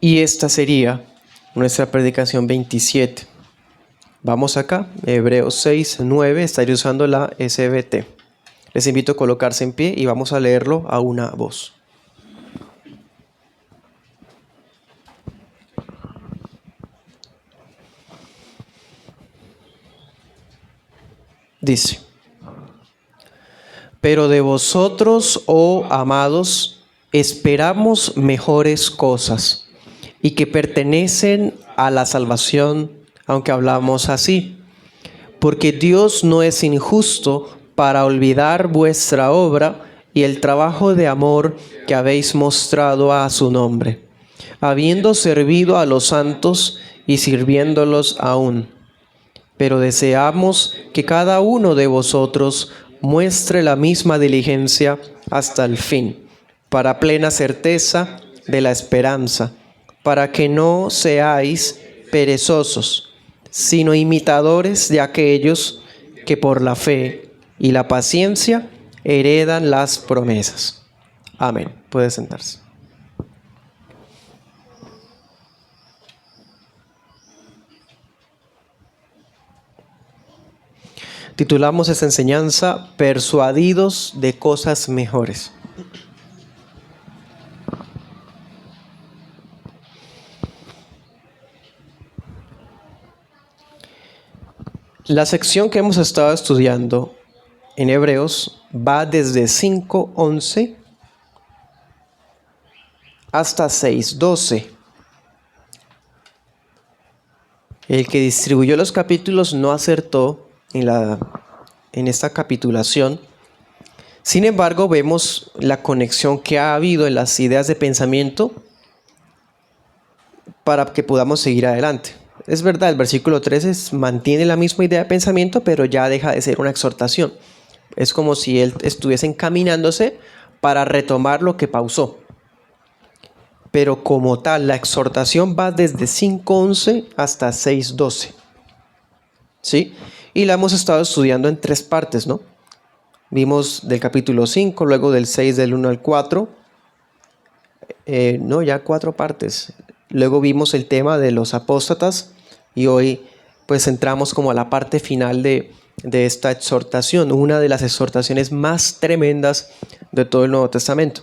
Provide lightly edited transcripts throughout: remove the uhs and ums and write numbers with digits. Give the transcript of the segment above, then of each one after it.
Y esta sería nuestra predicación 27. Vamos acá, Hebreos 6, 9, estaré usando la SBT. Les invito a colocarse en pie y vamos a leerlo a una voz. Dice: pero de vosotros, oh amados, esperamos mejores cosas, y que pertenecen a la salvación, aunque hablamos así. Porque Dios no es injusto para olvidar vuestra obra y el trabajo de amor que habéis mostrado a su nombre, habiendo servido a los santos y sirviéndolos aún. Pero deseamos que cada uno de vosotros muestre la misma diligencia hasta el fin, para plena certeza de la esperanza, para que no seáis perezosos, sino imitadores de aquellos que por la fe y la paciencia heredan las promesas. Amén. Puede sentarse. Titulamos esta enseñanza Persuadidos de cosas mejores. La sección que hemos estado estudiando en Hebreos va desde 5:11 hasta 6:12. El que distribuyó los capítulos no acertó en esta capitulación. Sin embargo, vemos la conexión que ha habido en las ideas de pensamiento para que podamos seguir adelante. Es verdad, el versículo 13 mantiene la misma idea de pensamiento, pero ya deja de ser una exhortación. Es como si él estuviese encaminándose para retomar lo que pausó. Pero como tal, la exhortación va desde 5:11 hasta 6:12. ¿Sí? Y la hemos estado estudiando en 3 partes, ¿no? Vimos del capítulo 5, luego del 6 del 1 al 4. Ya 4 partes. Luego vimos el tema de los apóstatas y hoy pues entramos como a la parte final de esta exhortación, una de las exhortaciones más tremendas de todo el Nuevo Testamento.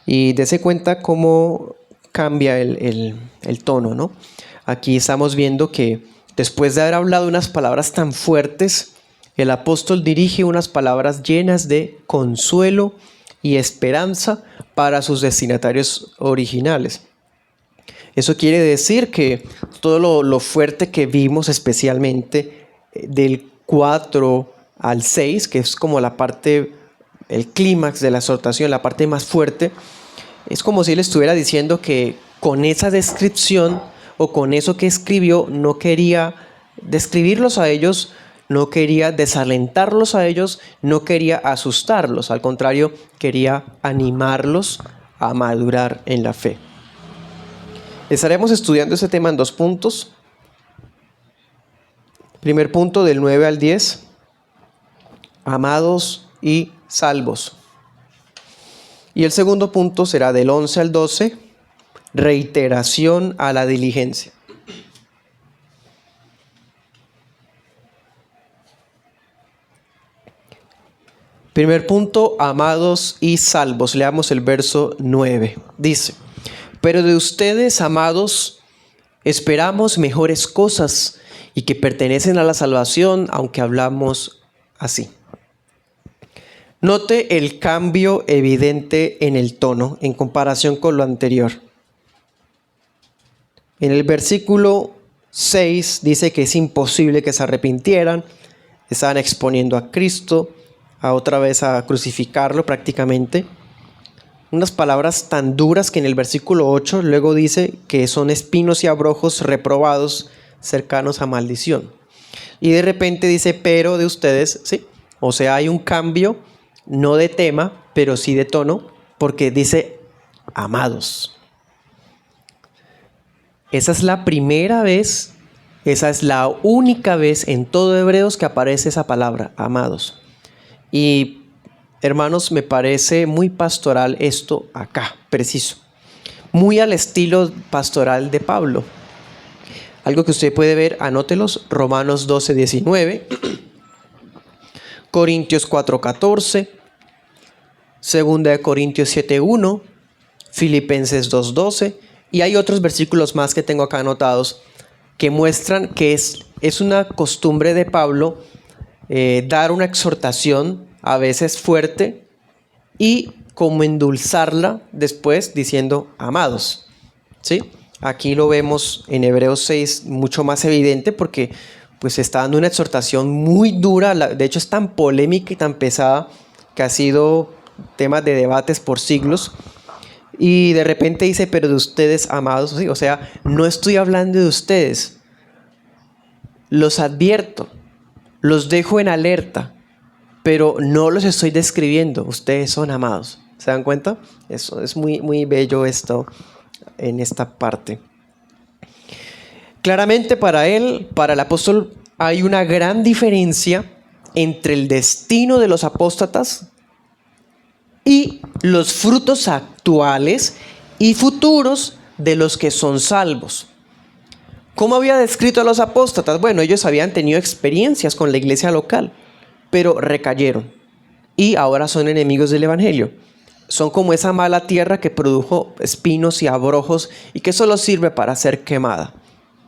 Y dése cuenta cómo cambia el tono, ¿no? Aquí estamos viendo que después de haber hablado unas palabras tan fuertes, el apóstol dirige unas palabras llenas de consuelo y esperanza para sus destinatarios originales. Eso quiere decir que todo lo fuerte que vimos, especialmente del 4 al 6, que es como la parte, el clímax de la exhortación, la parte más fuerte, es como si él estuviera diciendo que con esa descripción o con eso que escribió no quería describirlos a ellos, no quería desalentarlos a ellos, no quería asustarlos, al contrario, quería animarlos a madurar en la fe. Estaremos estudiando este tema en 2 puntos. Primer punto, del 9 al 10, amados y salvos. Y el segundo punto será del 11 al 12, reiteración a la diligencia. Primer punto, amados y salvos. Leamos el verso 9. Dice: pero de ustedes, amados, esperamos mejores cosas y que pertenecen a la salvación, aunque hablamos así. Note el cambio evidente en el tono en comparación con lo anterior. En el versículo 6 dice que es imposible que se arrepintieran, estaban exponiendo a Cristo, a otra vez a crucificarlo prácticamente. Unas palabras tan duras que en el versículo 8 luego dice que son espinos y abrojos reprobados, cercanos a maldición. Y de repente dice, pero de ustedes, ¿sí? O sea, hay un cambio, no de tema, pero sí de tono, porque dice amados. Esa es la primera vez, esa es la única vez en todo Hebreos que aparece esa palabra, amados. Y hermanos, me parece muy pastoral esto acá, preciso. muy al estilo pastoral de Pablo. Algo que usted puede ver, anótelos: Romanos 12:19, Corintios 4:14, 2 Corintios 7:1, Filipenses 2:12, y hay otros versículos más que tengo acá anotados que muestran que es una costumbre de Pablo dar una exhortación a veces fuerte y como endulzarla después diciendo amados, ¿sí? Aquí lo vemos en Hebreos 6 mucho más evidente porque pues está dando una exhortación muy dura, de hecho es tan polémica y tan pesada que ha sido tema de debates por siglos, y de repente dice, pero de ustedes amados, ¿sí? O sea, no estoy hablando de ustedes, los advierto, los dejo en alerta, pero no los estoy describiendo, ustedes son amados. ¿Se dan cuenta? Eso es muy, muy bello esto en esta parte. Claramente para el apóstol, hay una gran diferencia entre el destino de los apóstatas y los frutos actuales y futuros de los que son salvos. ¿Cómo había descrito a los apóstatas? Bueno, ellos habían tenido experiencias con la iglesia local, pero recayeron y ahora son enemigos del evangelio. Son como esa mala tierra que produjo espinos y abrojos y que solo sirve para ser quemada,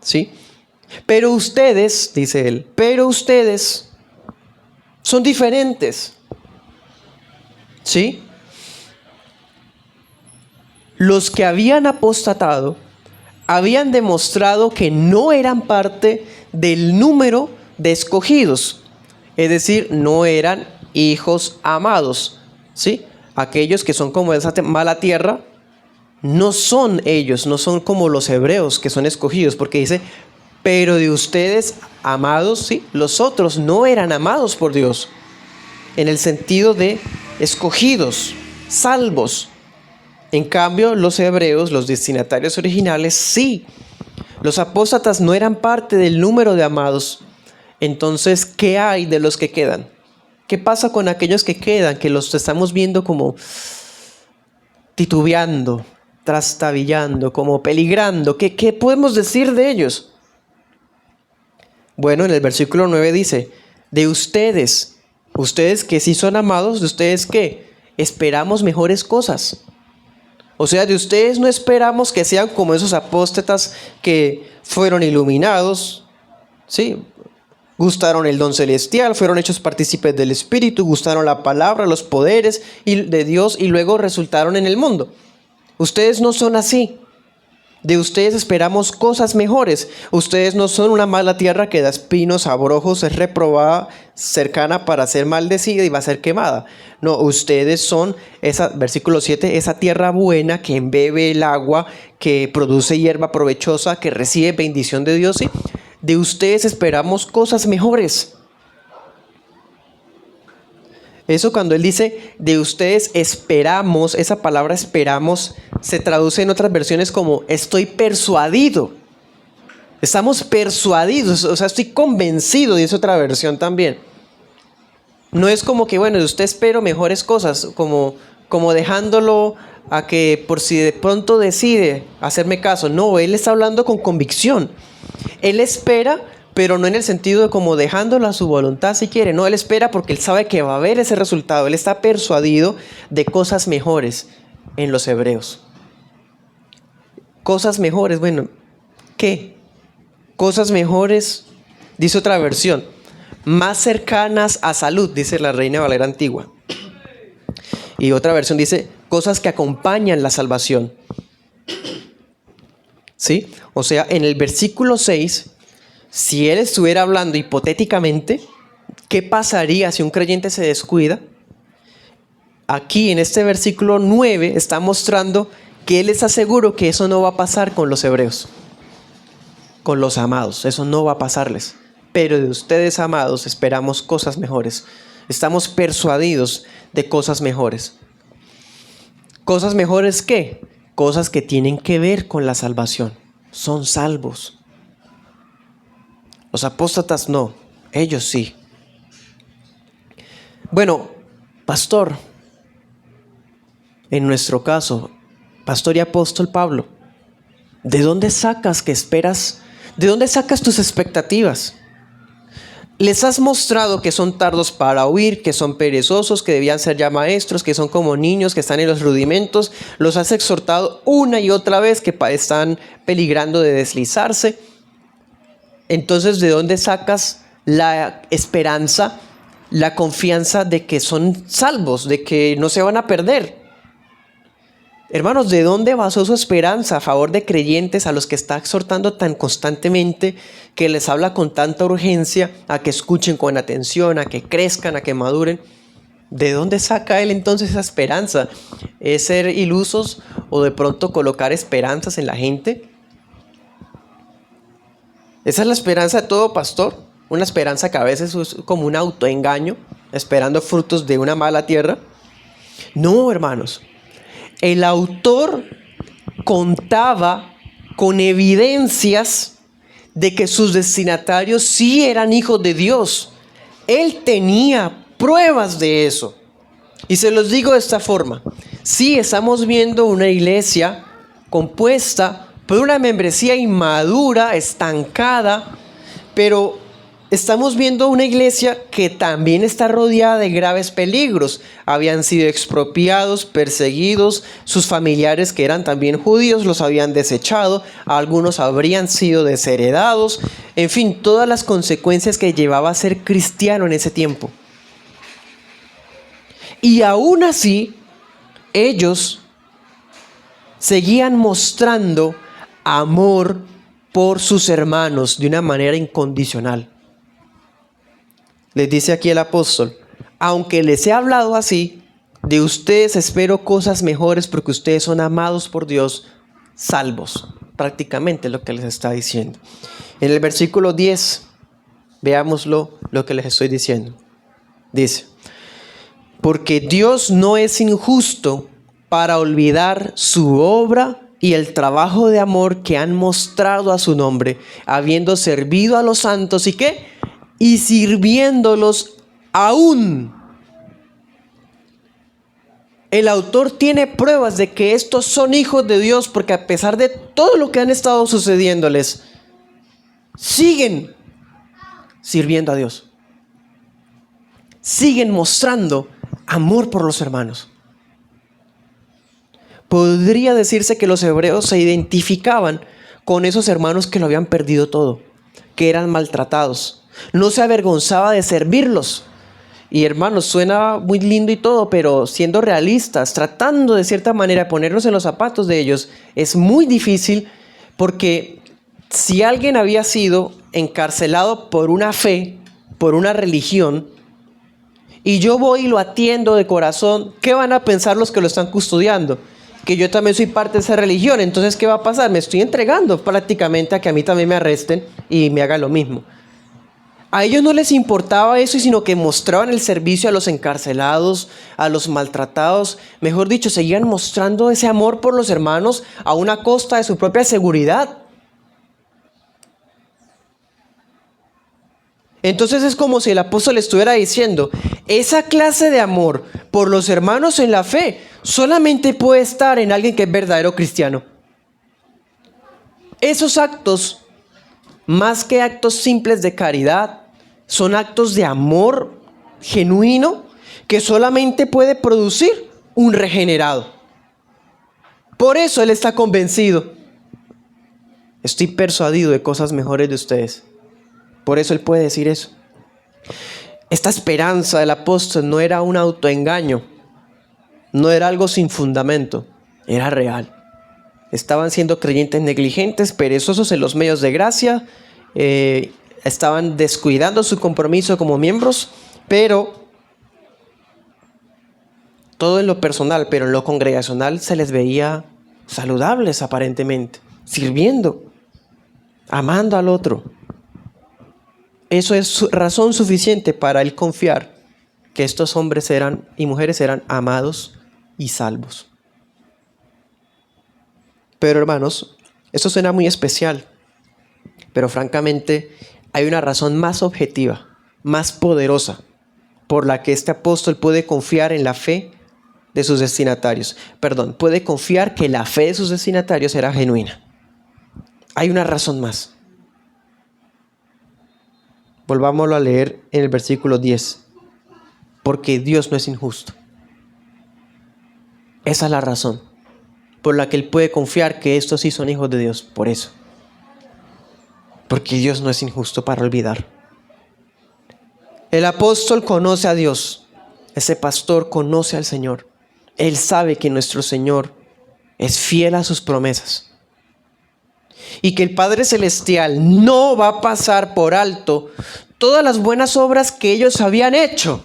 ¿sí? Pero ustedes, dice él, pero ustedes son diferentes, ¿sí? Los que habían apostatado habían demostrado que no eran parte del número de escogidos, es decir, no eran hijos amados, ¿sí? Aquellos que son como esa mala tierra, no son ellos, no son como los hebreos que son escogidos, porque dice, pero de ustedes amados, ¿sí? Los otros no eran amados por Dios, en el sentido de escogidos, salvos. En cambio, los hebreos, los destinatarios originales, sí. Los apóstatas no eran parte del número de amados. Entonces, ¿qué hay de los que quedan? ¿Qué pasa con aquellos que quedan, que los estamos viendo como titubeando, trastabillando, como peligrando? ¿Qué podemos decir de ellos? Bueno, en el versículo 9 dice, de ustedes que sí son amados, de ustedes ¿qué? Esperamos mejores cosas. O sea, de ustedes no esperamos que sean como esos apóstatas que fueron iluminados, ¿sí? Gustaron el don celestial, fueron hechos partícipes del Espíritu, gustaron la palabra, los poderes de Dios y luego resultaron en el mundo. Ustedes no son así. De ustedes esperamos cosas mejores. Ustedes no son una mala tierra que da espinos, abrojos, es reprobada, cercana para ser maldecida y va a ser quemada. No, ustedes son, versículo 7, esa tierra buena que embebe el agua, que produce hierba provechosa, que recibe bendición de Dios. ¿Sí? De ustedes esperamos cosas mejores. Eso cuando él dice, de ustedes esperamos, esa palabra esperamos se traduce en otras versiones como estoy persuadido. Estamos persuadidos, o sea, estoy convencido, dice otra versión también. No es como que, bueno, de usted espero mejores cosas, como dejándolo a que por si de pronto decide hacerme caso. No, él está hablando con convicción. Él espera, pero no en el sentido de como dejándolo a su voluntad si quiere. No, él espera porque él sabe que va a haber ese resultado. Él está persuadido de cosas mejores en los hebreos. Cosas mejores, bueno, ¿qué? Cosas mejores, dice otra versión, más cercanas a salud, dice la Reina Valera Antigua. Y otra versión dice, cosas que acompañan la salvación. ¿Sí? O sea, en el versículo 6... si él estuviera hablando hipotéticamente, ¿qué pasaría si un creyente se descuida? Aquí en este versículo 9 está mostrando que él está seguro que eso no va a pasar con los hebreos, con los amados, eso no va a pasarles. Pero de ustedes, amados, esperamos cosas mejores. Estamos persuadidos de cosas mejores. ¿Cosas mejores qué? Cosas que tienen que ver con la salvación. Son salvos. Los apóstatas no, ellos sí. Bueno, pastor, en nuestro caso, pastor y apóstol Pablo, ¿de dónde sacas que esperas? ¿De dónde sacas tus expectativas? Les has mostrado que son tardos para oír, que son perezosos, que debían ser ya maestros, que son como niños, que están en los rudimentos. Los has exhortado una y otra vez que están peligrando de deslizarse. Entonces, ¿de dónde sacas la esperanza, la confianza de que son salvos, de que no se van a perder? Hermanos, ¿de dónde basó su esperanza a favor de creyentes a los que está exhortando tan constantemente, que les habla con tanta urgencia a que escuchen con atención, a que crezcan, a que maduren? ¿De dónde saca él entonces esa esperanza? ¿Es ser ilusos o de pronto colocar esperanzas en la gente? Esa es la esperanza de todo pastor, una esperanza que a veces es como un autoengaño, esperando frutos de una mala tierra. No, hermanos. El autor contaba con evidencias de que sus destinatarios sí eran hijos de Dios. Él tenía pruebas de eso. Y se los digo de esta forma. Sí, estamos viendo una iglesia compuesta por una membresía inmadura, estancada, pero estamos viendo una iglesia que también está rodeada de graves peligros. Habían sido expropiados, perseguidos, sus familiares que eran también judíos los habían desechado, algunos habrían sido desheredados, en fin, todas las consecuencias que llevaba a ser cristiano en ese tiempo. Y aún así, ellos seguían mostrando amor por sus hermanos de una manera incondicional. Les dice aquí el apóstol, aunque les he hablado así, de ustedes espero cosas mejores porque ustedes son amados por Dios, salvos. Prácticamente lo que les está diciendo. En el versículo 10, veámoslo lo que les estoy diciendo. Dice, porque Dios no es injusto para olvidar su obra y el trabajo de amor que han mostrado a su nombre, habiendo servido a los santos, ¿y qué? Y sirviéndolos aún. El autor tiene pruebas de que estos son hijos de Dios, porque a pesar de todo lo que han estado sucediéndoles, siguen sirviendo a Dios. Siguen mostrando amor por los hermanos. Podría decirse que los hebreos se identificaban con esos hermanos que lo habían perdido todo, que eran maltratados. No se avergonzaba de servirlos. Y hermanos, suena muy lindo y todo, pero siendo realistas, tratando de cierta manera de ponernos en los zapatos de ellos, es muy difícil, porque si alguien había sido encarcelado por una fe, por una religión, y yo voy y lo atiendo de corazón, ¿qué van a pensar los que lo están custodiando? Que yo también soy parte de esa religión. Entonces, ¿qué va a pasar? Me estoy entregando prácticamente a que a mí también me arresten y me hagan lo mismo. A ellos no les importaba eso, sino que mostraban el servicio a los encarcelados, a los maltratados. Mejor dicho, seguían mostrando ese amor por los hermanos a una costa de su propia seguridad. Entonces es como si el apóstol estuviera diciendo, esa clase de amor por los hermanos en la fe solamente puede estar en alguien que es verdadero cristiano. Esos actos, más que actos simples de caridad, son actos de amor genuino que solamente puede producir un regenerado. Por eso él está convencido. Estoy persuadido de cosas mejores de ustedes. Por eso él puede decir eso. Esta esperanza del apóstol no era un autoengaño, no era algo sin fundamento, era real. Estaban siendo creyentes negligentes, perezosos en los medios de gracia, estaban descuidando su compromiso como miembros, pero todo en lo personal, pero en lo congregacional se les veía saludables aparentemente, sirviendo, amando al otro. Eso es razón suficiente para él confiar que estos hombres y mujeres eran amados y salvos. Pero hermanos, esto suena muy especial, pero francamente hay una razón más objetiva, más poderosa, por la que este apóstol puede confiar en la fe de sus destinatarios. Perdón, puede confiar que la fe de sus destinatarios era genuina. Hay una razón más. Volvámoslo a leer en el versículo 10. Porque Dios no es injusto. Esa es la razón por la que él puede confiar que estos sí son hijos de Dios. Por eso. Porque Dios no es injusto para olvidar. El apóstol conoce a Dios. Ese pastor conoce al Señor. Él sabe que nuestro Señor es fiel a sus promesas. Y que el Padre Celestial no va a pasar por alto todas las buenas obras que ellos habían hecho.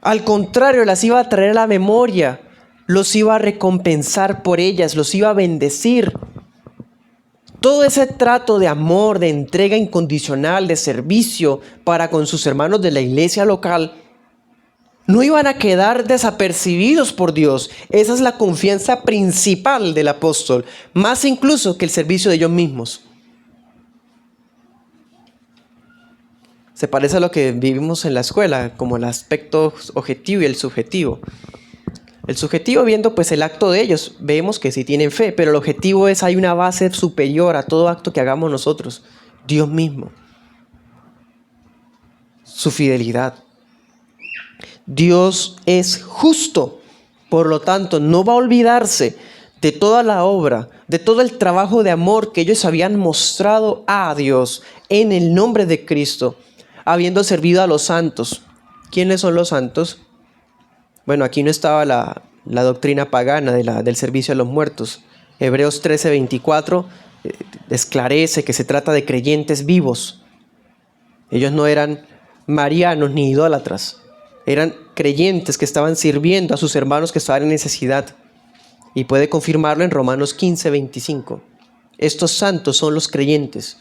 Al contrario, las iba a traer a la memoria, los iba a recompensar por ellas, los iba a bendecir. Todo ese trato de amor, de entrega incondicional, de servicio para con sus hermanos de la iglesia local, no iban a quedar desapercibidos por Dios. Esa es la confianza principal del apóstol, más incluso que el servicio de ellos mismos. Se parece a lo que vivimos en la escuela, como el aspecto objetivo y el subjetivo. El subjetivo, viendo pues el acto de ellos, vemos que sí tienen fe, pero el objetivo es, hay una base superior a todo acto que hagamos nosotros, Dios mismo. Su fidelidad. Dios es justo, por lo tanto no va a olvidarse de toda la obra, de todo el trabajo de amor que ellos habían mostrado a Dios en el nombre de Cristo, habiendo servido a los santos. ¿Quiénes son los santos? Bueno, aquí no estaba la doctrina pagana del servicio a los muertos. Hebreos 13:24 esclarece que se trata de creyentes vivos. Ellos no eran marianos ni idólatras. Eran creyentes que estaban sirviendo a sus hermanos que estaban en necesidad. Y puede confirmarlo en Romanos 15:25. Estos santos son los creyentes.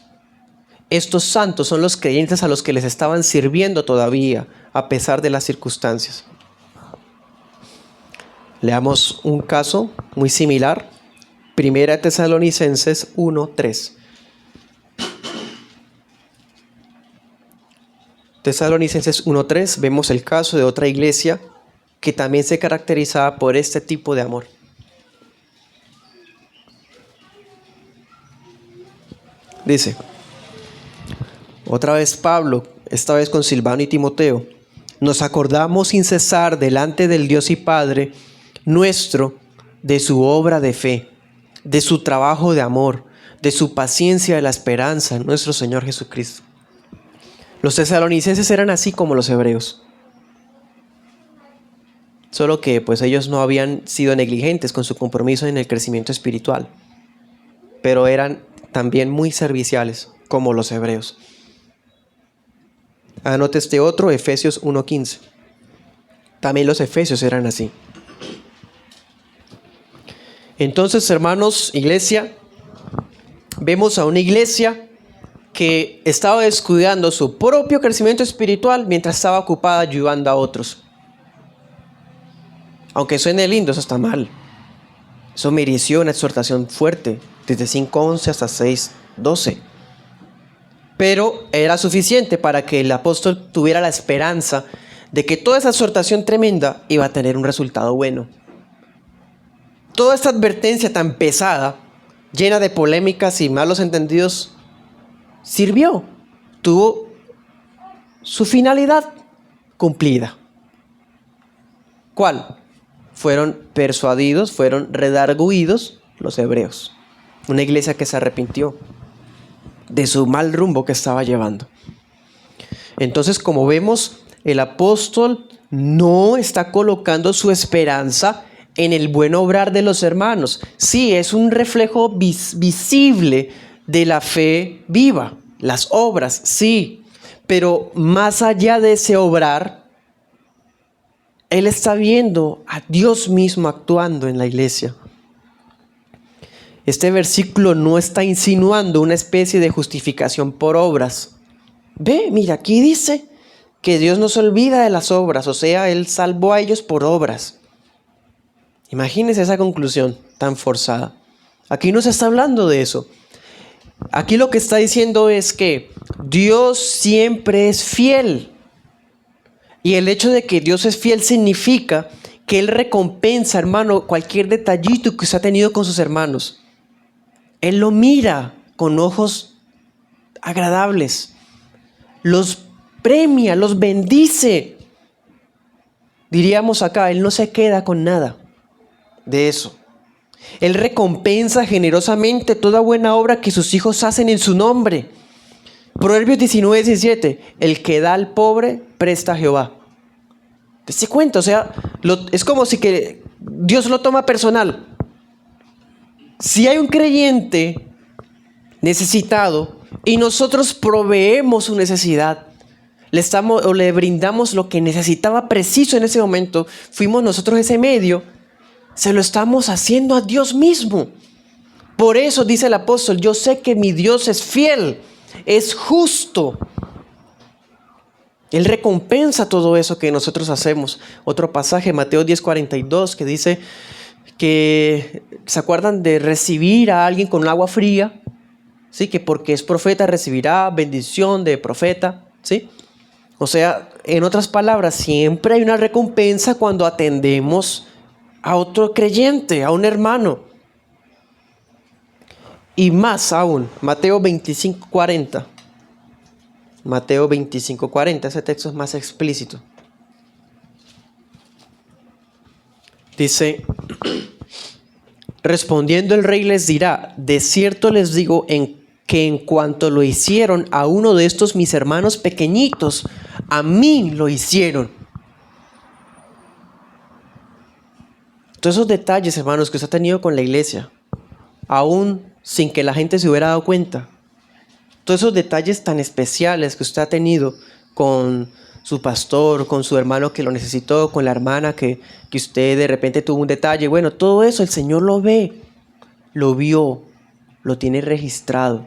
Estos santos son los creyentes a los que les estaban sirviendo todavía, a pesar de las circunstancias. Leamos un caso muy similar. Primera Tesalonicenses 1:3. Tesalonicenses 1:3, vemos el caso de otra iglesia que también se caracterizaba por este tipo de amor. Dice, otra vez Pablo, esta vez con Silvano y Timoteo, nos acordamos sin cesar delante del Dios y Padre nuestro de su obra de fe, de su trabajo de amor, de su paciencia de la esperanza en nuestro Señor Jesucristo. Los tesalonicenses eran así como los hebreos, solo que pues ellos no habían sido negligentes con su compromiso en el crecimiento espiritual, pero eran también muy serviciales como los hebreos. Anote este otro, Efesios 1:15. También los efesios eran así. Entonces, hermanos, iglesia, vemos a una iglesia que estaba descuidando su propio crecimiento espiritual mientras estaba ocupada ayudando a otros. Aunque suene lindo, eso está mal. Eso mereció una exhortación fuerte, desde 5:11 hasta 6:12. Pero era suficiente para que el apóstol tuviera la esperanza de que toda esa exhortación tremenda iba a tener un resultado bueno. Toda esta advertencia tan pesada, llena de polémicas y malos entendidos, sirvió, tuvo su finalidad cumplida. ¿Cuál? Fueron persuadidos, fueron redarguidos los hebreos. Una iglesia que se arrepintió de su mal rumbo que estaba llevando. Entonces, como vemos, el apóstol no está colocando su esperanza en el buen obrar de los hermanos. Sí, es un reflejo visible de la fe viva, las obras, sí, pero más allá de ese obrar, él está viendo a Dios mismo actuando en la iglesia. Este versículo no está insinuando una especie de justificación por obras. Ve, mira, aquí dice que Dios no se olvida de las obras, o sea, Él salvó a ellos por obras. Imagínense esa conclusión tan forzada. Aquí no se está hablando de eso. Aquí lo que está diciendo es que Dios siempre es fiel. Y el hecho de que Dios es fiel significa que Él recompensa, hermano, cualquier detallito que usted ha tenido con sus hermanos. Él lo mira con ojos agradables, los premia, los bendice. Diríamos acá, Él no se queda con nada de eso. Él recompensa generosamente toda buena obra que sus hijos hacen en su nombre. Proverbios 19:17, el que da al pobre, presta a Jehová. ¿Te das cuenta? O sea, es como si que Dios lo toma personal. Si hay un creyente necesitado y nosotros proveemos su necesidad, le brindamos lo que necesitaba preciso en ese momento, fuimos nosotros ese medio, se lo estamos haciendo a Dios mismo. Por eso dice el apóstol, yo sé que mi Dios es fiel, es justo. Él recompensa todo eso que nosotros hacemos. Otro pasaje, Mateo 10:42, que dice que, ¿se acuerdan de recibir a alguien con agua fría? ¿Sí? Que porque es profeta recibirá bendición de profeta, ¿sí? O sea, en otras palabras, siempre hay una recompensa cuando atendemos a otro creyente, a un hermano. Y más aún, Mateo 25:40. Mateo 25:40, ese texto es más explícito. Dice, respondiendo el rey les dirá, de cierto les digo que en cuanto lo hicieron a uno de estos mis hermanos pequeñitos, a mí lo hicieron. Todos esos detalles, hermanos, que usted ha tenido con la iglesia, aún sin que la gente se hubiera dado cuenta. Todos esos detalles tan especiales que usted ha tenido con su pastor, con su hermano que lo necesitó, con la hermana que usted de repente tuvo un detalle. Bueno, todo eso el Señor lo ve, lo vio, lo tiene registrado.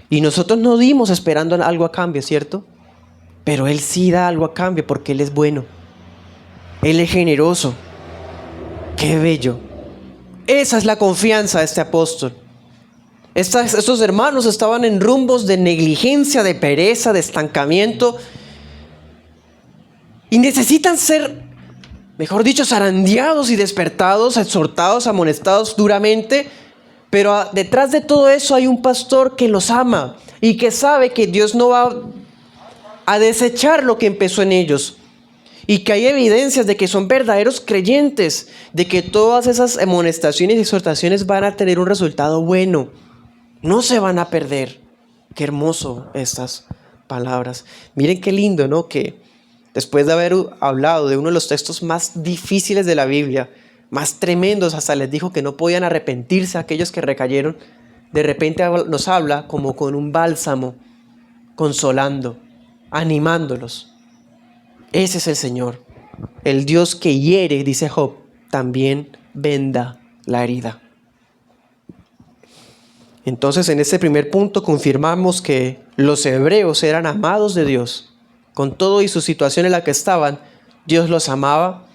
Y nosotros no dimos esperando algo a cambio, ¿cierto? Pero Él sí da algo a cambio porque Él es bueno. Él es generoso. ¡Qué bello! Esa es la confianza de este apóstol. Estos hermanos estaban en rumbos de negligencia, de pereza, de estancamiento. Y necesitan ser, mejor dicho, zarandeados y despertados, exhortados, amonestados duramente. Pero detrás de todo eso hay un pastor que los ama y que sabe que Dios no va a desechar lo que empezó en ellos. Y que hay evidencias de que son verdaderos creyentes, de que todas esas amonestaciones y exhortaciones van a tener un resultado bueno. No se van a perder. Qué hermoso estas palabras. Miren qué lindo, ¿no? Que después de haber hablado de uno de los textos más difíciles de la Biblia, más tremendos, hasta les dijo que no podían arrepentirse aquellos que recayeron, de repente nos habla como con un bálsamo, consolando, animándolos. Ese es el Señor. El Dios que hiere, dice Job, también venda la herida. Entonces, en este primer punto confirmamos que los hebreos eran amados de Dios. Con todo y su situación en la que estaban, Dios los amaba,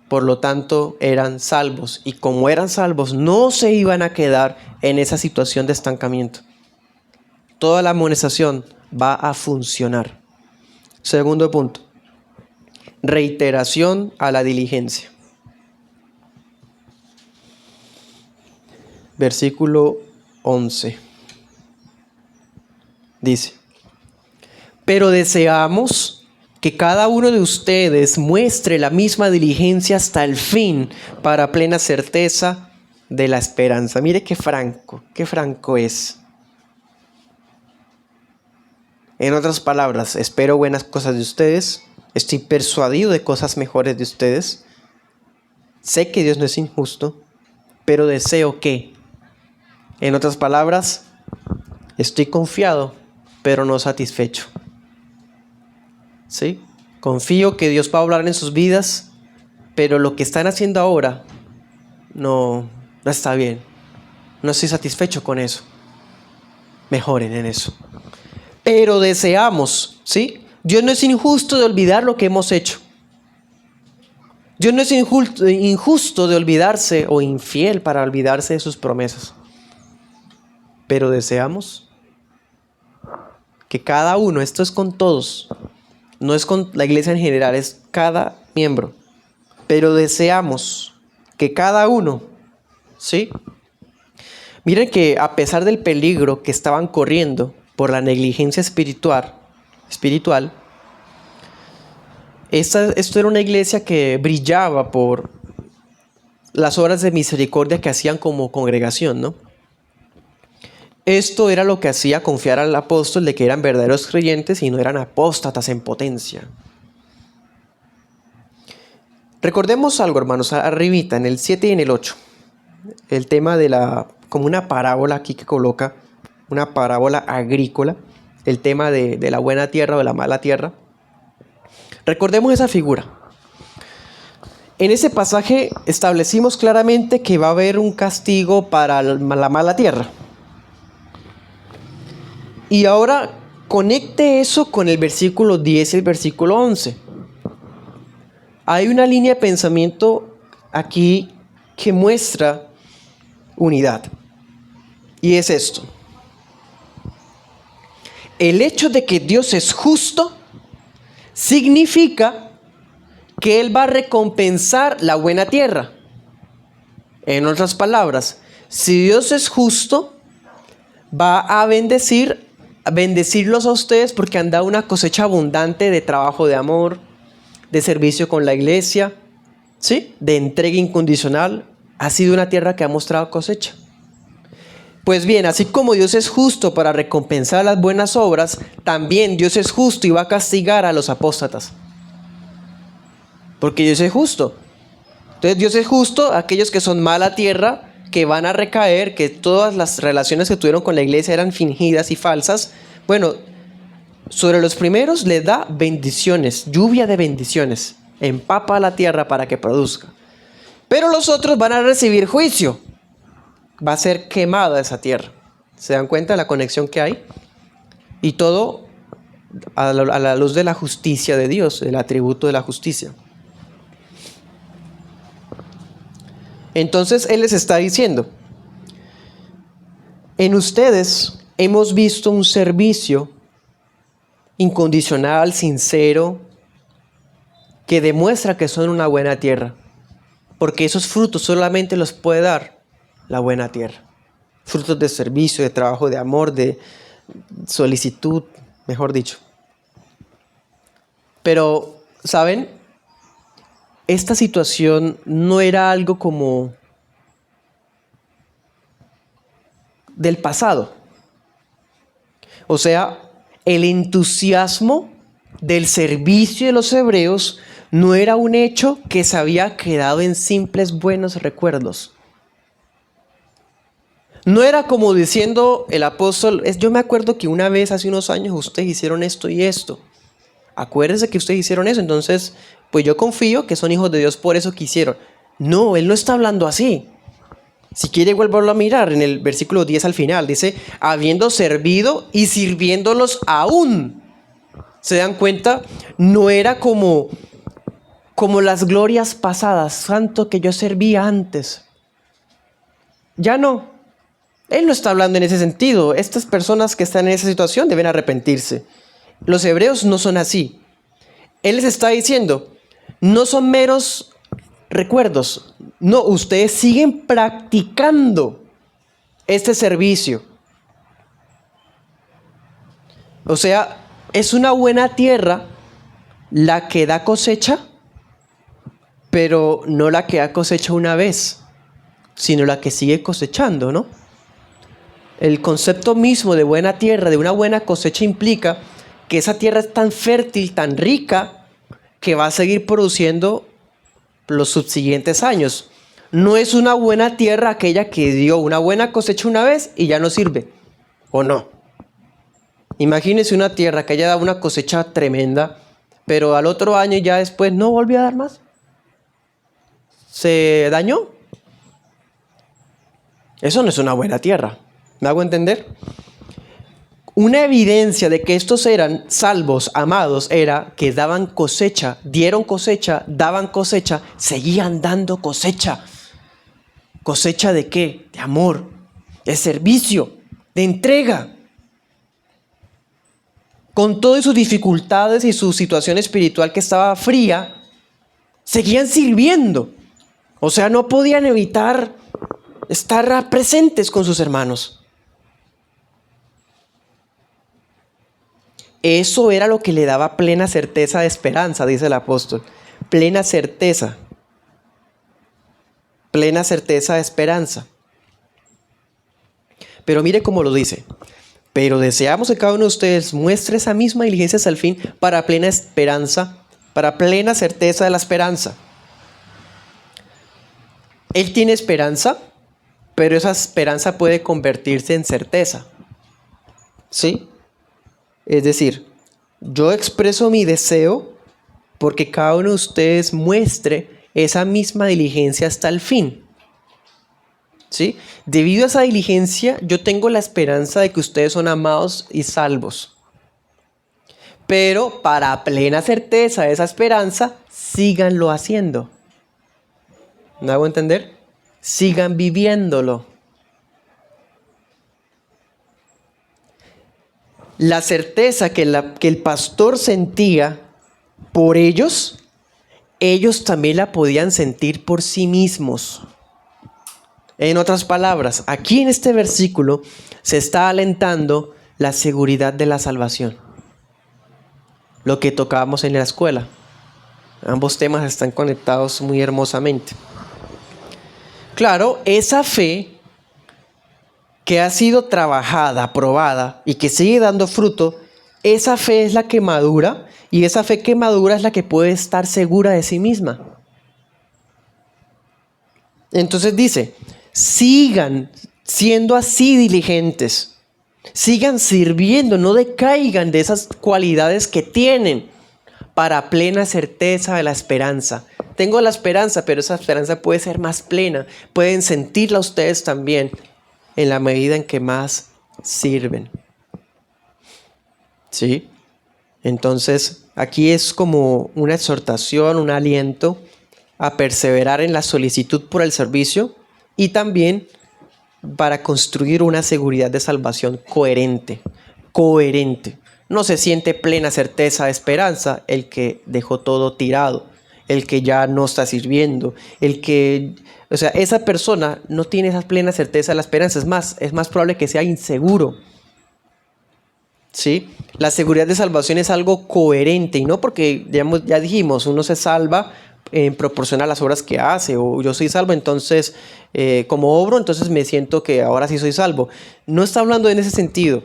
por lo tanto eran salvos. Y como eran salvos, no se iban a quedar en esa situación de estancamiento. Toda la amonestación va a funcionar. Segundo punto. Reiteración a la diligencia. Versículo 11. Dice, pero deseamos que cada uno de ustedes muestre la misma diligencia hasta el fin para plena certeza de la esperanza. Mire qué franco es. En otras palabras, espero buenas cosas de ustedes. Estoy persuadido de cosas mejores de ustedes. Sé que Dios no es injusto, pero deseo que, en otras palabras, estoy confiado, pero no satisfecho. ¿Sí? Confío que Dios va a hablar en sus vidas, pero lo que están haciendo ahora no está bien. No estoy satisfecho con eso. Mejoren en eso. Pero deseamos, ¿sí? Dios no es injusto de olvidar lo que hemos hecho. Dios no es injusto de olvidarse o infiel para olvidarse de sus promesas. Pero deseamos que cada uno, esto es con todos, no es con la iglesia en general, es cada miembro, pero deseamos que cada uno, ¿sí? Miren que a pesar del peligro que estaban corriendo por la negligencia espiritual, esto era una iglesia que brillaba por las obras de misericordia que hacían como congregación, ¿no? Esto era lo que hacía confiar al apóstol de que eran verdaderos creyentes y no eran apóstatas en potencia. Recordemos algo, hermanos, arribita, en el 7 y en el 8. El tema de como una parábola aquí que coloca, una parábola agrícola, el tema de la buena tierra o de la mala tierra. Recordemos esa figura. En ese pasaje establecimos claramente que va a haber un castigo para la mala tierra. Y ahora conecte eso con el versículo 10 y el versículo 11. Hay una línea de pensamiento aquí que muestra unidad. Y es esto. El hecho de que Dios es justo significa que Él va a recompensar la buena tierra. En otras palabras, si Dios es justo, va a bendecirlos a ustedes porque han dado una cosecha abundante de trabajo de amor, de servicio con la iglesia, ¿sí? De entrega incondicional. Ha sido una tierra que ha mostrado cosecha. Pues bien, así como Dios es justo para recompensar las buenas obras, también Dios es justo y va a castigar a los apóstatas. Porque Dios es justo. Entonces Dios es justo a aquellos que son mala tierra, que van a recaer, que todas las relaciones que tuvieron con la iglesia eran fingidas y falsas. Bueno, sobre los primeros les da bendiciones, lluvia de bendiciones, empapa la tierra para que produzca. Pero los otros van a recibir juicio, va a ser quemada esa tierra. ¿Se dan cuenta de la conexión que hay? Y todo a la luz de la justicia de Dios, el atributo de la justicia. Entonces Él les está diciendo, en ustedes hemos visto un servicio incondicional, sincero, que demuestra que son una buena tierra, porque esos frutos solamente los puede dar la buena tierra. Frutos de servicio, de trabajo, de amor, de solicitud, mejor dicho. Pero, ¿saben? Esta situación no era algo como del pasado. O sea, el entusiasmo del servicio de los hebreos no era un hecho que se había quedado en simples buenos recuerdos. No era como diciendo el apóstol, yo me acuerdo que una vez hace unos años ustedes hicieron esto y esto. Acuérdense que ustedes hicieron eso, entonces pues yo confío que son hijos de Dios por eso que hicieron. No, Él no está hablando así. Si quiere, vuélvalo a mirar en el versículo 10 al final. Dice, habiendo servido y sirviéndolos aún. ¿Se dan cuenta? No era como las glorias pasadas, santo que yo servía antes. Ya no. Él no está hablando en ese sentido. Estas personas que están en esa situación deben arrepentirse. Los hebreos no son así. Él les está diciendo, no son meros recuerdos. No, ustedes siguen practicando este servicio. O sea, es una buena tierra la que da cosecha, pero no la que da cosecha una vez, sino la que sigue cosechando, ¿no? El concepto mismo de buena tierra, de una buena cosecha, implica que esa tierra es tan fértil, tan rica, que va a seguir produciendo los subsiguientes años. No es una buena tierra aquella que dio una buena cosecha una vez y ya no sirve, ¿o no? Imagínense una tierra que haya dado una cosecha tremenda, pero al otro año ya después no volvió a dar más. ¿Se dañó? Eso no es una buena tierra. ¿Me hago entender? Una evidencia de que estos eran salvos, amados, era que daban cosecha, dieron cosecha, daban cosecha, seguían dando cosecha. ¿Cosecha de qué? De amor, de servicio, de entrega. Con todas sus dificultades y su situación espiritual que estaba fría, Seguían sirviendo. O sea, no podían evitar estar presentes con sus hermanos. Eso era lo que le daba plena certeza de esperanza, dice el apóstol. Plena certeza. Plena certeza de esperanza. Pero mire cómo lo dice. Pero deseamos que cada uno de ustedes muestre esa misma diligencia hasta el fin para plena esperanza, para plena certeza de la esperanza. Él tiene esperanza, pero esa esperanza puede convertirse en certeza. ¿Sí? Es decir, yo expreso mi deseo porque cada uno de ustedes muestre esa misma diligencia hasta el fin. ¿Sí? Debido a esa diligencia, yo tengo la esperanza de que ustedes son amados y salvos. Pero para plena certeza de esa esperanza, síganlo haciendo. ¿Me hago entender? Sigan viviéndolo. La certeza que el pastor sentía por ellos, ellos también la podían sentir por sí mismos. En otras palabras, aquí en este versículo se está alentando la seguridad de la salvación. Lo que tocábamos en la escuela. Ambos temas están conectados muy hermosamente. Claro, esa fe que ha sido trabajada, probada y que sigue dando fruto, esa fe es la que madura, y esa fe que madura es la que puede estar segura de sí misma. Entonces dice, sigan siendo así diligentes, sigan sirviendo, no decaigan de esas cualidades que tienen para plena certeza de la esperanza. Tengo la esperanza, pero esa esperanza puede ser más plena. Pueden sentirla ustedes también en la medida en que más sirven. ¿Sí? Entonces, aquí es como una exhortación, un aliento a perseverar en la solicitud por el servicio y también para construir una seguridad de salvación coherente. No se siente plena certeza de esperanza el que dejó todo tirado, el que ya no está sirviendo, esa persona no tiene esa plena certeza de la esperanza. Es más probable que sea inseguro. ¿Sí? La seguridad de salvación es algo coherente y no porque, ya dijimos, uno se salva en proporción a las obras que hace, o yo soy salvo, entonces como obro, entonces me siento que ahora sí soy salvo. No está hablando en ese sentido.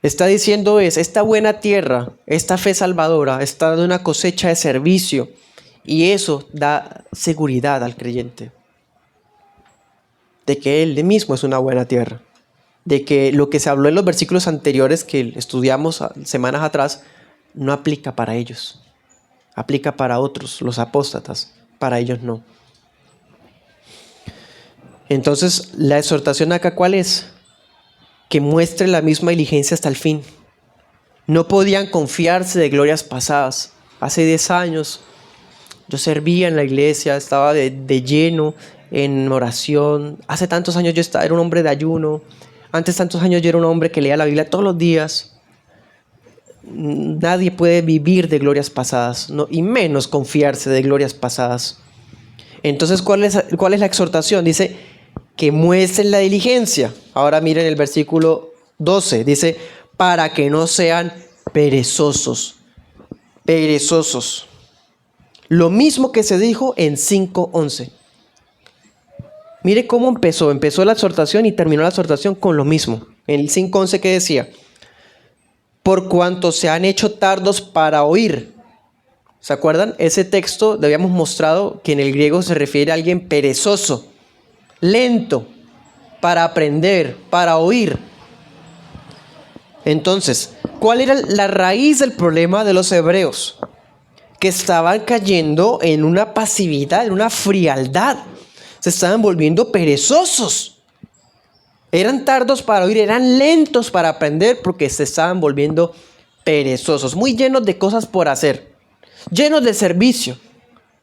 Está diciendo esta buena tierra, esta fe salvadora, está dando una cosecha de servicio, y eso da seguridad al creyente de que él mismo es una buena tierra, de que lo que se habló en los versículos anteriores que estudiamos semanas atrás no aplica para ellos, aplica para otros, los apóstatas, para ellos no. Entonces, la exhortación acá, ¿cuál es? Que muestre la misma diligencia hasta el fin. No podían confiarse de glorias pasadas. Hace 10 años yo servía en la iglesia, estaba de lleno en oración. Hace tantos años era un hombre de ayuno. Antes tantos años yo era un hombre que leía la Biblia todos los días. Nadie puede vivir de glorias pasadas, no, y menos confiarse de glorias pasadas. Entonces, ¿cuál es la exhortación? Dice que muestren la diligencia. Ahora miren el versículo 12. Dice, para que no sean perezosos. Perezosos. Lo mismo que se dijo en 5:11. Mire cómo empezó. Empezó la exhortación y terminó la exhortación con lo mismo. En el 5:11, ¿qué decía? Por cuanto se han hecho tardos para oír. ¿Se acuerdan? Ese texto le habíamos mostrado que en el griego se refiere a alguien perezoso, lento, para aprender, para oír. Entonces, ¿cuál era la raíz del problema de los hebreos? Que estaban cayendo en una pasividad, en una frialdad. Se estaban volviendo perezosos. Eran tardos para oír, eran lentos para aprender porque se estaban volviendo perezosos, muy llenos de cosas por hacer, llenos de servicio.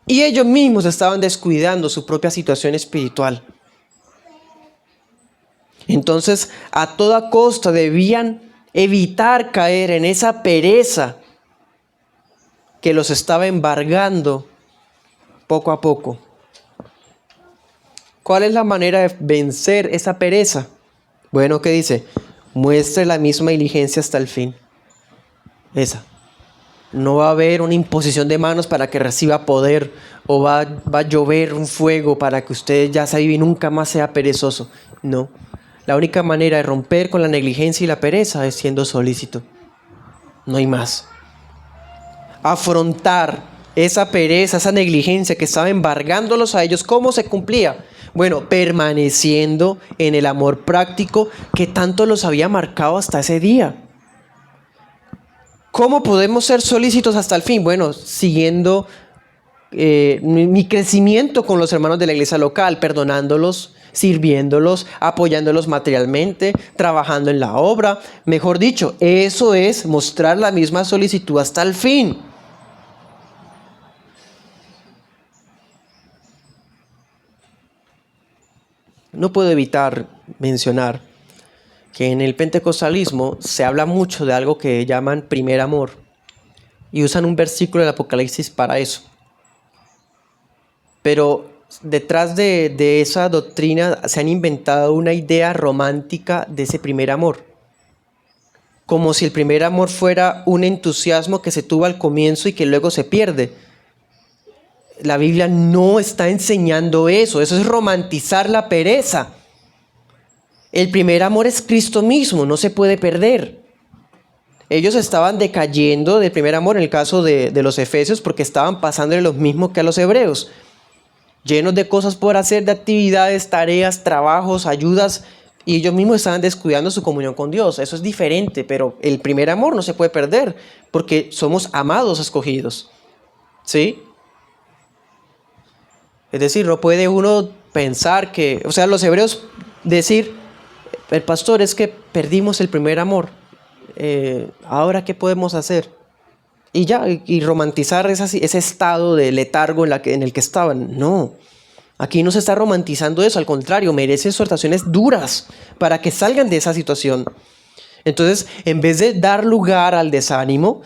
Y ellos mismos estaban descuidando su propia situación espiritual. Entonces, a toda costa debían evitar caer en esa pereza que los estaba embargando poco a poco. ¿Cuál es la manera de vencer esa pereza? Bueno, ¿qué dice? Muestre la misma diligencia hasta el fin. Esa. No va a haber una imposición de manos para que reciba poder, o va a llover un fuego para que usted ya se vive y nunca más sea perezoso. No. La única manera de romper con la negligencia y la pereza es siendo solícito. No hay más. Afrontar esa pereza, esa negligencia que estaba embargándolos a ellos, ¿cómo se cumplía? Bueno, permaneciendo en el amor práctico que tanto los había marcado hasta ese día. ¿Cómo podemos ser solícitos hasta el fin? Bueno, siguiendo mi crecimiento con los hermanos de la iglesia local, perdonándolos, sirviéndolos, apoyándolos materialmente, trabajando en la obra. Mejor dicho, eso es mostrar la misma solicitud hasta el fin. No puedo evitar mencionar que en el pentecostalismo se habla mucho de algo que llaman primer amor y usan un versículo del Apocalipsis para eso. Pero detrás de esa doctrina se han inventado una idea romántica de ese primer amor. Como si el primer amor fuera un entusiasmo que se tuvo al comienzo y que luego se pierde. La Biblia no está enseñando eso. Eso es romantizar la pereza. El primer amor es Cristo mismo, no se puede perder. Ellos estaban decayendo del primer amor en el caso de los efesios porque estaban pasándole lo mismo que a los hebreos. Llenos de cosas por hacer, de actividades, tareas, trabajos, ayudas, y ellos mismos estaban descuidando su comunión con Dios. Eso es diferente, pero el primer amor no se puede perder porque somos amados escogidos. ¿Sí? Es decir, no puede uno pensar que, o sea, los hebreos decir, el pastor, es que perdimos el primer amor, ¿ahora qué podemos hacer? Y ya, y romantizar ese estado de letargo en el que estaban. No, aquí no se está romantizando eso, al contrario, merece exhortaciones duras para que salgan de esa situación. Entonces, en vez de dar lugar al desánimo,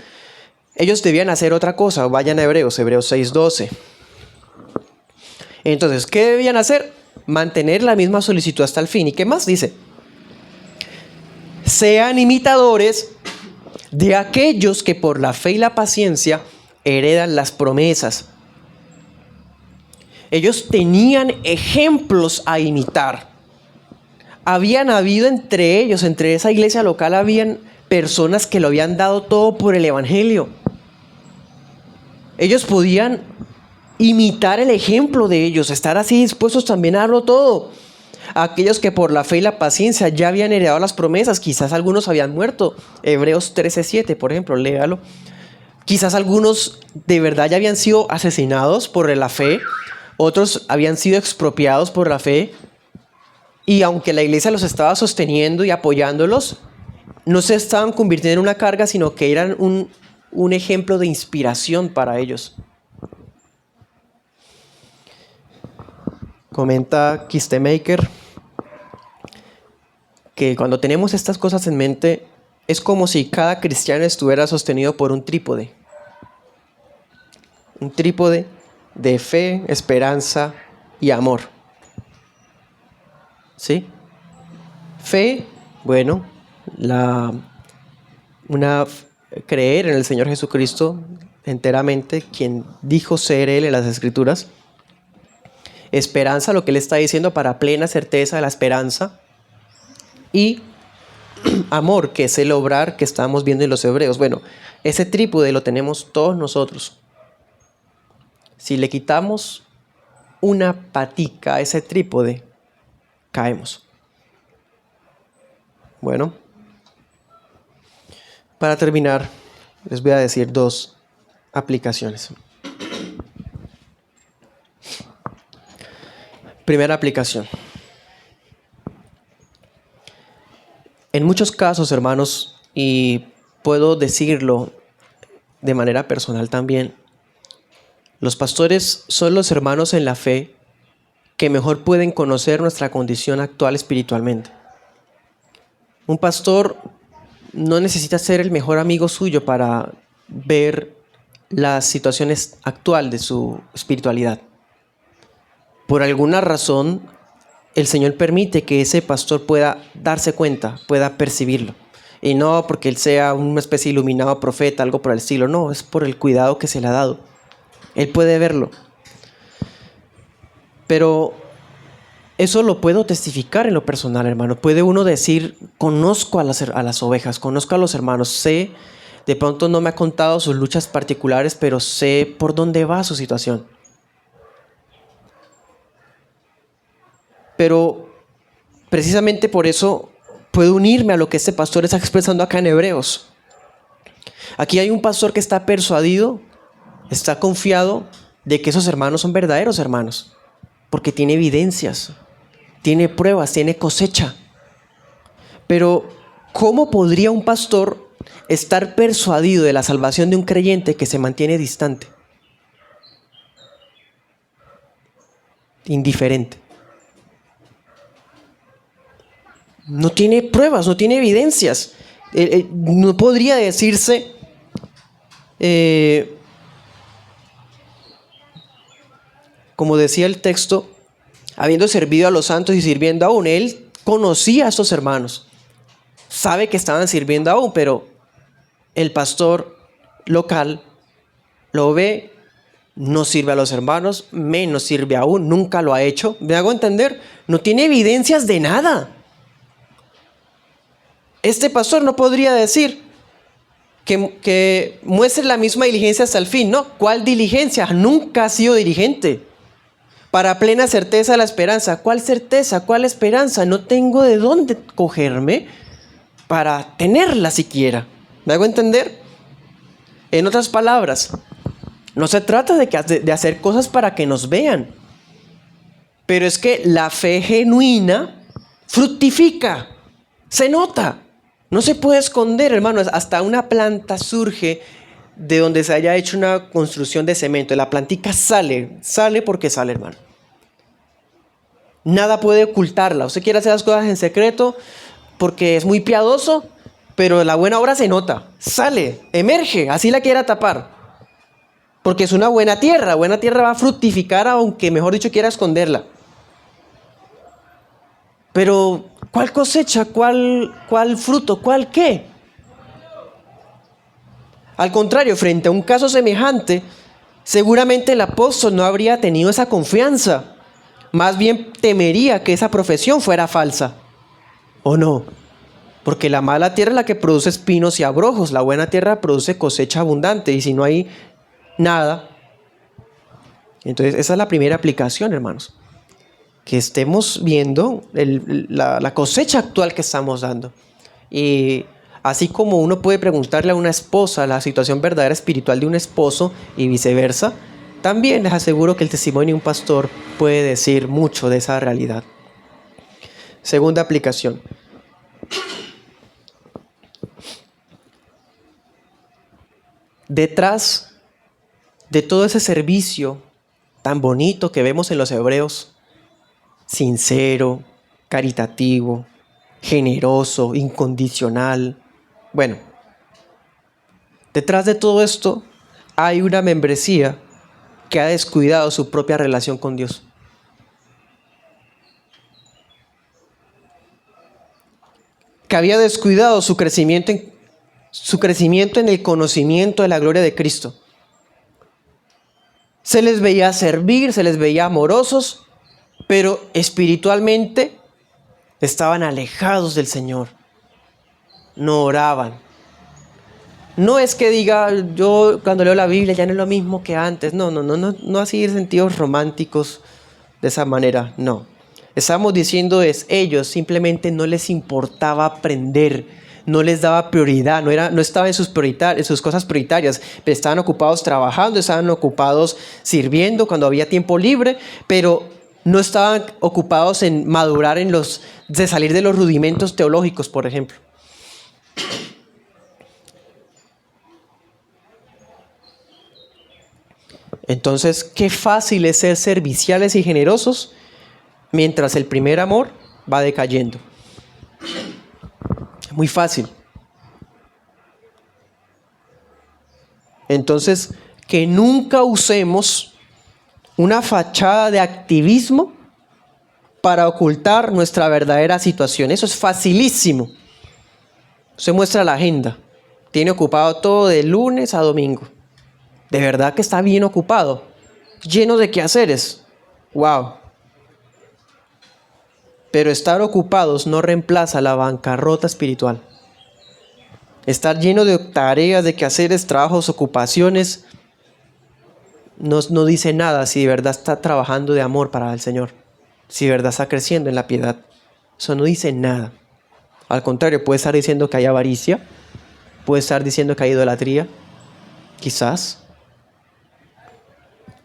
ellos debían hacer otra cosa. Vayan a Hebreos 6:12. Entonces, ¿qué debían hacer? Mantener la misma solicitud hasta el fin. ¿Y qué más dice? Sean imitadores de aquellos que por la fe y la paciencia heredan las promesas. Ellos tenían ejemplos a imitar. Habían habido entre ellos, entre esa iglesia local, habían personas que lo habían dado todo por el evangelio. Ellos podían imitar el ejemplo de ellos, estar así dispuestos también a darlo todo. Aquellos que por la fe y la paciencia ya habían heredado las promesas, quizás algunos habían muerto. Hebreos 13:7, por ejemplo, léalo. Quizás algunos de verdad ya habían sido asesinados por la fe, otros habían sido expropiados por la fe, y aunque la iglesia los estaba sosteniendo y apoyándolos, no se estaban convirtiendo en una carga, sino que eran un ejemplo de inspiración para ellos. Comenta Kistemaker que cuando tenemos estas cosas en mente, es como si cada cristiano estuviera sostenido por un trípode. Un trípode de fe, esperanza y amor. ¿Sí? Fe, bueno, creer en el Señor Jesucristo enteramente, quien dijo ser Él en las Escrituras. Esperanza, lo que Él está diciendo para plena certeza de la esperanza. Y amor, que es el obrar que estamos viendo en los hebreos. Bueno, ese trípode lo tenemos todos nosotros. Si le quitamos una patica a ese trípode, caemos. Bueno, para terminar, les voy a decir 2 aplicaciones. Primera aplicación. En muchos casos, hermanos, y puedo decirlo de manera personal también, los pastores son los hermanos en la fe que mejor pueden conocer nuestra condición actual espiritualmente. Un pastor no necesita ser el mejor amigo suyo para ver la situación actual de su espiritualidad. Por alguna razón, el Señor permite que ese pastor pueda darse cuenta, pueda percibirlo. Y no porque él sea una especie de iluminado profeta, algo por el estilo. No, es por el cuidado que se le ha dado. Él puede verlo. Pero eso lo puedo testificar en lo personal, hermano. Puede uno decir, conozco a las ovejas, conozco a los hermanos, sé, de pronto no me ha contado sus luchas particulares, pero sé por dónde va su situación. Pero precisamente por eso puedo unirme a lo que este pastor está expresando acá en Hebreos. Aquí hay un pastor que está persuadido, está confiado de que esos hermanos son verdaderos hermanos, porque tiene evidencias, tiene pruebas, tiene cosecha. Pero ¿cómo podría un pastor estar persuadido de la salvación de un creyente que se mantiene distante, indiferente? No tiene pruebas, no tiene evidencias. No podría decirse, como decía el texto, habiendo servido a los santos y sirviendo aún. Él conocía a estos hermanos, sabe que estaban sirviendo aún, pero el pastor local lo ve, no sirve a los hermanos, menos sirve aún, nunca lo ha hecho. ¿Me hago entender? No tiene evidencias de nada. Este pastor no podría decir que muestre la misma diligencia hasta el fin. No, ¿cuál diligencia? Nunca ha sido diligente. Para plena certeza de la esperanza. ¿Cuál certeza? ¿Cuál esperanza? No tengo de dónde cogerme para tenerla siquiera. ¿Me hago entender? En otras palabras, no se trata de hacer cosas para que nos vean. Pero es que la fe genuina fructifica. Se nota. No se puede esconder, hermanos. Hasta una planta surge de donde se haya hecho una construcción de cemento. La plantica sale porque sale, hermano. Nada puede ocultarla. Usted quiere hacer las cosas en secreto porque es muy piadoso, pero la buena obra se nota. Sale, emerge, así la quiera tapar. Porque es una buena tierra. La buena tierra va a fructificar, aunque mejor dicho quiera esconderla. Pero ¿cuál cosecha? ¿Cuál fruto? ¿Cuál qué? Al contrario, frente a un caso semejante, seguramente el apóstol no habría tenido esa confianza. Más bien temería que esa profesión fuera falsa. ¿O no? Porque la mala tierra es la que produce espinos y abrojos. La buena tierra produce cosecha abundante. Y si no hay nada. Entonces esa es la primera aplicación, hermanos. Que estemos viendo la cosecha actual que estamos dando. Y así como uno puede preguntarle a una esposa la situación verdadera espiritual de un esposo y viceversa, también les aseguro que el testimonio de un pastor puede decir mucho de esa realidad. Segunda aplicación. Detrás de todo ese servicio tan bonito que vemos en los hebreos, sincero, caritativo, generoso, incondicional. Bueno, detrás de todo esto hay una membresía que ha descuidado su propia relación con Dios. Que había descuidado su crecimiento en el conocimiento de la gloria de Cristo. Se les veía servir, se les veía amorosos, pero espiritualmente estaban alejados del Señor. No oraban. No es que diga, yo cuando leo la Biblia ya no es lo mismo que antes. No así en sentidos románticos de esa manera, no. Estamos diciendo ellos simplemente no les importaba aprender, no les daba prioridad, no estaba en sus cosas prioritarias, pero estaban ocupados trabajando, estaban ocupados sirviendo cuando había tiempo libre, pero no estaban ocupados en madurar de salir de los rudimentos teológicos, por ejemplo. Entonces, qué fácil es ser serviciales y generosos mientras el primer amor va decayendo. Muy fácil. Entonces, que nunca usemos una fachada de activismo para ocultar nuestra verdadera situación. Eso es facilísimo. Usted muestra la agenda. Tiene ocupado todo de lunes a domingo. De verdad que está bien ocupado. Lleno de quehaceres. ¡Wow! Pero estar ocupados no reemplaza la bancarrota espiritual. Estar lleno de tareas, de quehaceres, trabajos, ocupaciones, no dice nada si de verdad está trabajando de amor para el Señor. Si de verdad está creciendo en la piedad. Eso no dice nada. Al contrario, puede estar diciendo que hay avaricia. Puede estar diciendo que hay idolatría. Quizás.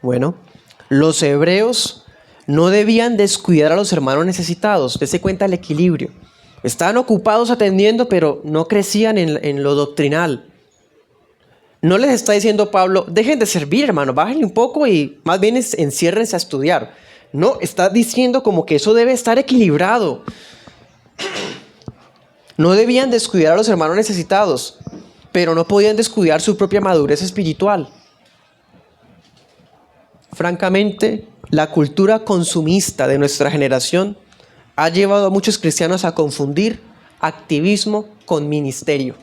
Bueno, los hebreos no debían descuidar a los hermanos necesitados. Dese cuenta el equilibrio. Estaban ocupados atendiendo, pero no crecían en lo doctrinal. No les está diciendo Pablo, dejen de servir, hermano, bájenle un poco y más bien enciérrense a estudiar. No, está diciendo como que eso debe estar equilibrado. No debían descuidar a los hermanos necesitados, pero no podían descuidar su propia madurez espiritual. Francamente, la cultura consumista de nuestra generación ha llevado a muchos cristianos a confundir activismo con ministerio.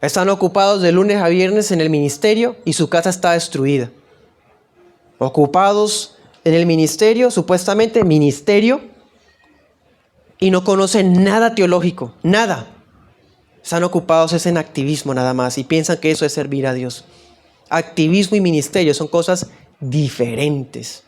Están ocupados de lunes a viernes en el ministerio y su casa está destruida. Ocupados en el ministerio, supuestamente ministerio, y no conocen nada teológico, nada. Están ocupados en activismo nada más y piensan que eso es servir a Dios. Activismo y ministerio son cosas diferentes.